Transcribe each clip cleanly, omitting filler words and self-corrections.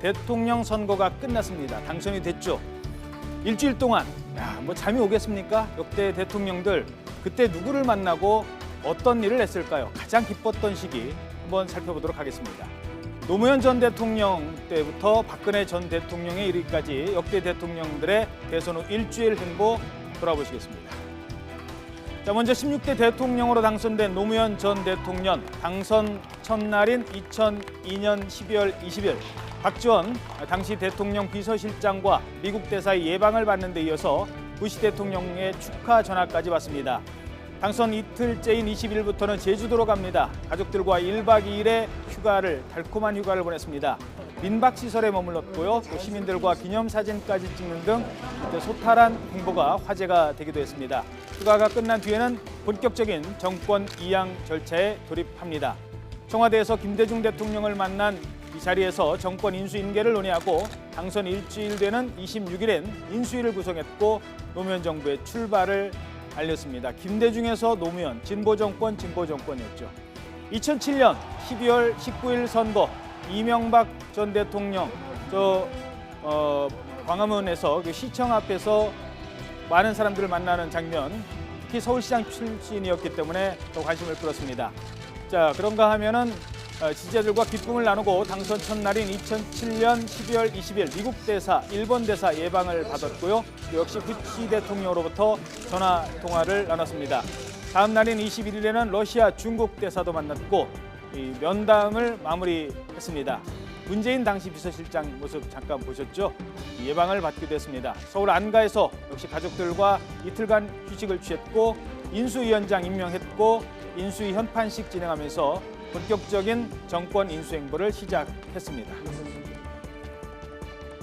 대통령 선거가 끝났습니다. 당선이 됐죠. 일주일 동안 뭐 잠이 오겠습니까? 역대 대통령들 그때 누구를 만나고 어떤 일을 했을까요? 가장 기뻤던 시기 한번 살펴보도록 하겠습니다. 노무현 전 대통령 때부터 박근혜 전 대통령에 이르기까지 역대 대통령들의 대선 후 일주일 행보 돌아보시겠습니다. 자, 먼저 16대 대통령으로 당선된 노무현 전 대통령 당선 첫날인 2002년 12월 20일 박지원 당시 대통령 비서실장과 미국 대사의 예방을 받는 데 이어서 부시 대통령의 축하 전화까지 받습니다. 당선 이틀째인 20일부터는 제주도로 갑니다. 가족들과 1박 2일의 달콤한 휴가를 보냈습니다. 민박시설에 머물렀고요. 또 시민들과 기념사진까지 찍는 등 소탈한 행보가 화제가 되기도 했습니다. 휴가가 끝난 뒤에는 본격적인 정권 이양 절차에 돌입합니다. 청와대에서 김대중 대통령을 만난 이 자리에서 정권 인수 인계를 논의하고 당선 일주일 되는 26일엔 인수위를 구성했고 노무현 정부의 출발을 알렸습니다. 김대중에서 노무현, 진보정권, 진보정권이었죠. 2007년 12월 19일 선거 이명박 전 대통령 광화문에서 그 시청 앞에서 많은 사람들을 만나는 장면, 특히 서울시장 출신이었기 때문에 더 관심을 끌었습니다. 자, 그런가 하면은 지지자들과 기쁨을 나누고 당선 첫날인 2007년 12월 20일 미국 대사, 일본 대사 예방을 받았고요. 역시 부시 대통령으로부터 전화 통화를 나눴습니다. 다음 날인 21일에는 러시아, 중국 대사도 만났고 이 면담을 마무리했습니다. 문재인 당시 비서실장 모습 잠깐 보셨죠? 예방을 받기도 했습니다. 서울 안가에서 역시 가족들과 이틀간 휴식을 취했고 인수위원장 임명했고 인수위 현판식 진행하면서 본격적인 정권 인수 행보를 시작했습니다.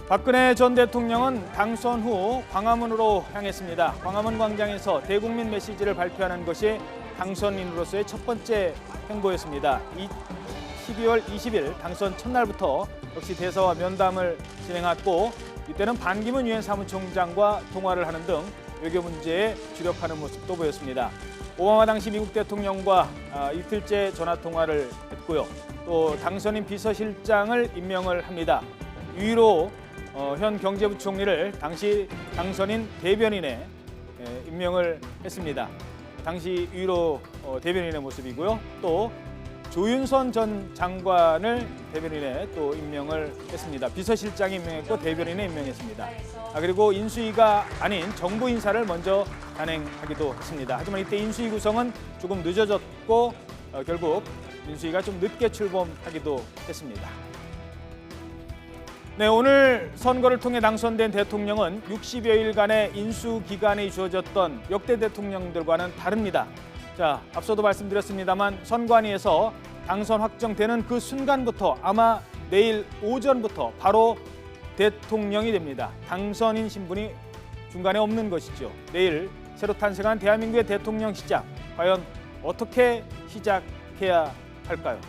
박근혜 전 대통령은 당선 후 광화문으로 향했습니다. 광화문 광장에서 대국민 메시지를 발표하는 것이 당선인으로서의 첫 번째 행보였습니다. 12월 20일 당선 첫날부터 역시 대사와 면담을 진행했고 이때는 반기문 유엔 사무총장과 통화를 하는 등 외교 문제에 주력하는 모습도 보였습니다. 오바마 당시 미국 대통령과 이틀째 전화 통화를 했고요. 또 당선인 비서실장을 임명을 합니다. 유일호 현 경제부총리를 당시 당선인 대변인에 임명을 했습니다. 당시 유일호 대변인의 모습이고요. 또 조윤선 전 장관을 대변인에 또 임명을 했습니다. 비서실장이 임명했고 대변인에 임명했습니다. 그리고 인수위가 아닌 정부 인사를 먼저 단행하기도 했습니다. 하지만 이때 인수위 구성은 조금 늦어졌고 결국 인수위가 좀 늦게 출범하기도 했습니다. 네, 오늘 선거를 통해 당선된 대통령은 60여일간의 인수 기간이 주어졌던 역대 대통령들과는 다릅니다. 자, 앞서도 말씀드렸습니다만 선관위에서 당선 확정되는 그 순간부터 아마 내일 오전부터 바로 대통령이 됩니다. 당선인 신분이 중간에 없는 것이죠. 내일 새로 탄생한 대한민국의 대통령 시작, 과연 어떻게 시작해야 할까요?